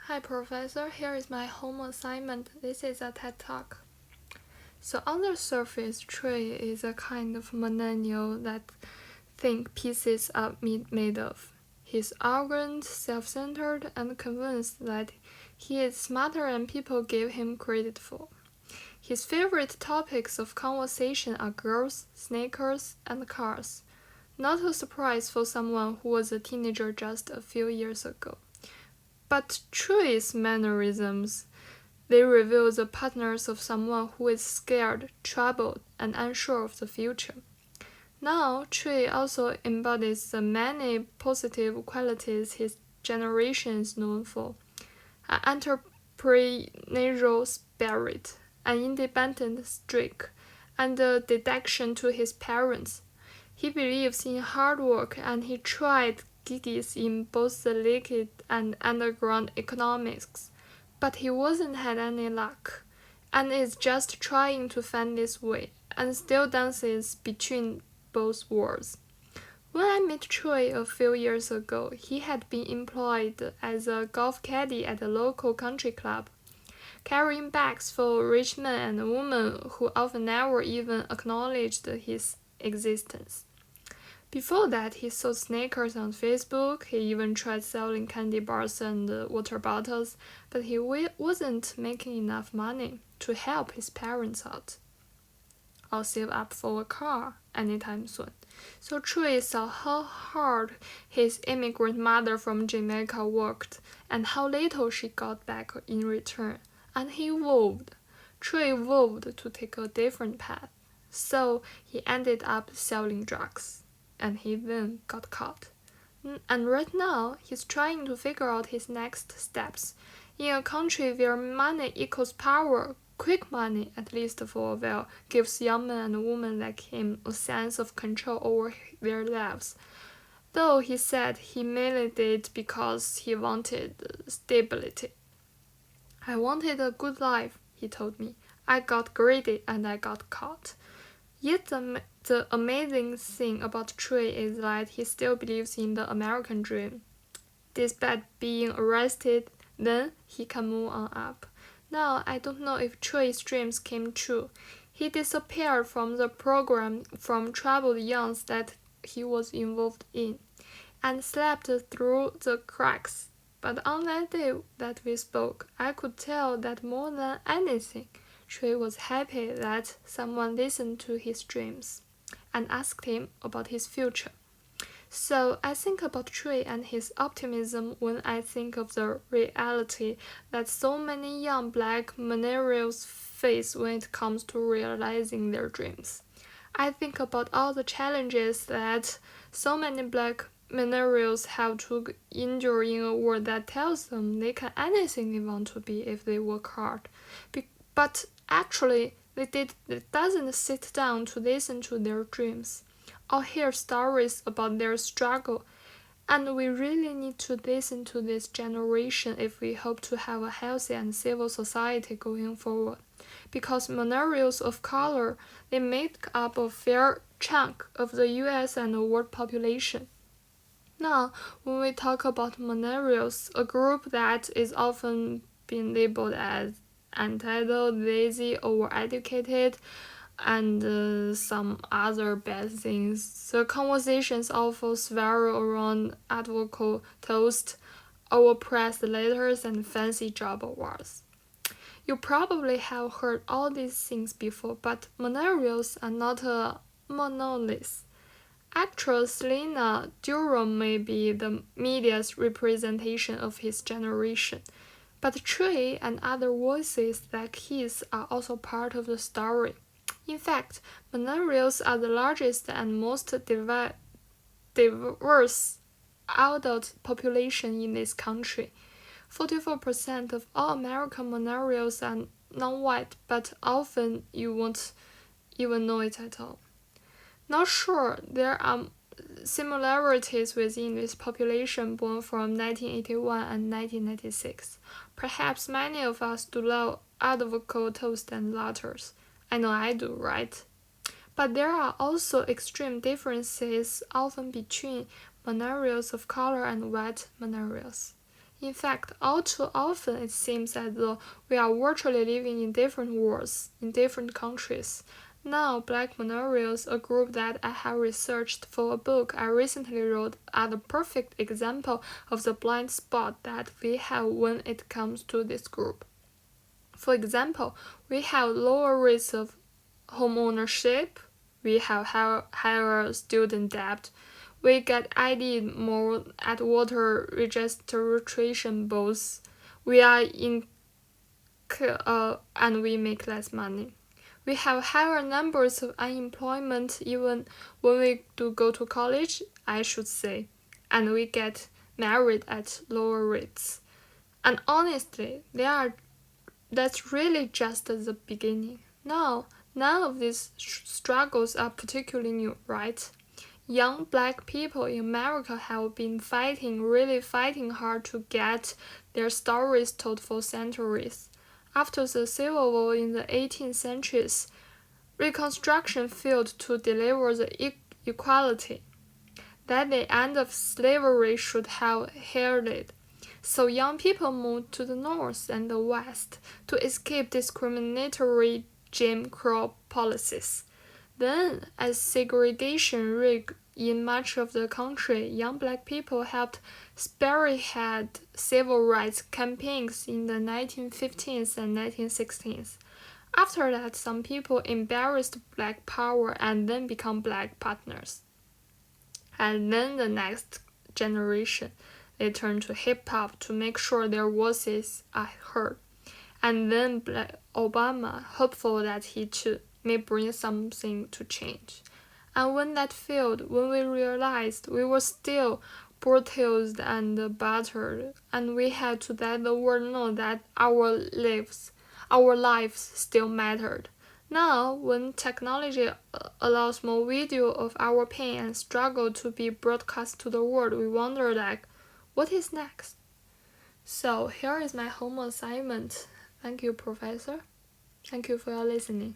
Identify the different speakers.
Speaker 1: Hi Professor, here is my home assignment. This is a TED Talk. So on the surface, Chui is a kind of millennial that think pieces are made of. He's arrogant, self-centered, and convinced that he is smarter than people give him credit for. His favorite topics of conversation are girls, sneakers, and cars. Not a surprise for someone who was a teenager just a few years ago. But Chui's mannerisms, they reveal the patterns of someone who is scared, troubled, and unsure of the future. Now, Chui also embodies the many positive qualities his generation is known for: an entrepreneurial spirit, an independent streak, and a dedication to his parents. He believes in hard work and he tried gigs in both the liquid and underground economics, but he wasn't had any luck, and is just trying to find his way, and still dances between both worlds. When I met Troy a few years ago, he had been employed as a golf caddy at a local country club, carrying bags for rich men and women who often never even acknowledged his existence. Before that, he sold sneakers on Facebook. He even tried selling candy bars and water bottles, but he wasn't making enough money to help his parents out or save up for a car anytime soon. So Chui saw how hard his immigrant mother from Jamaica worked and how little she got back in return, and he vowed. Chui vowed to take a different path. So he ended up selling drugs. And he then got caught. And right now, he's trying to figure out his next steps. In a country where money equals power, quick money, at least for a while, gives young men and women like him a sense of control over their lives. Though he said he mainly did because he wanted stability. I wanted a good life, he told me. I got greedy and I got caught. Yet the amazing thing about Chui is that he still believes in the American dream. Despite being arrested, then he can move on up. Now, I don't know if Chui's dreams came true. He disappeared from the program from troubled youngs that he was involved in, and slept through the cracks. But on that day that we spoke, I could tell that more than anything, Chui was happy that someone listened to his dreams and asked him about his future. So I think about Chui and his optimism when I think of the reality that so many young black millennials face when it comes to realizing their dreams. I think about all the challenges that so many black millennials have to endure in a world that tells them they can anything they want to be if they work hard. But actually, they doesn't sit down to listen to their dreams or hear stories about their struggle. And we really need to listen to this generation if we hope to have a healthy and civil society going forward. Because millennials of color, they make up a fair chunk of the US and the world population. Now, when we talk about millennials, a group that is often been labeled as entitled, lazy, overeducated, and some other bad things. The conversations often swirl around advocacy toast, overpriced letters, and fancy job awards. You probably have heard all these things before, but millennials are not a monolith. Actress Lena Durham may be the media's representation of his generation, but Chui and other voices like his are also part of the story. In fact, millennials are the largest and most diverse adult population in this country. 44% of all American millennials are non-white, but often you won't even know it at all. Not sure there are similarities within this population born from 1981 and 1996. Perhaps many of us do love advocacy toast and lattes. I know I do, right? But there are also extreme differences often between millennials of color and white millennials. In fact, all too often it seems as though we are virtually living in different worlds, in different countries. Now, Black millennials, a group that I have researched for a book I recently wrote, are the perfect example of the blind spot that we have when it comes to this group. For example, we have lower rates of home ownership, we have higher student debt, we get ID'd more at voter registration booths, we are in and we make less money. We have higher numbers of unemployment even when we do go to college, I should say, and we get married at lower rates. And honestly, that's really just the beginning. Now, none of these struggles are particularly new, right? Young black people in America have been really fighting hard to get their stories told for centuries. After the Civil War in the 18th centuries, Reconstruction failed to deliver the equality that the end of slavery should have heralded. So young people moved to the North and the West to escape discriminatory Jim Crow policies. Then, as segregation rigged in much of the country, young black people helped spearhead civil rights campaigns in the 1950s and 1960s. After that, some people embraced black power and then become black partners. And then the next generation, they turned to hip hop to make sure their voices are heard. And then Obama, hopeful that he too may bring something to change. And when that failed, when we realized we were still brutalized and battered, and we had to let the world know that our lives still mattered. Now, when technology allows more video of our pain and struggle to be broadcast to the world, we wonder what is next? So here is my homework assignment. Thank you, Professor. Thank you for your listening.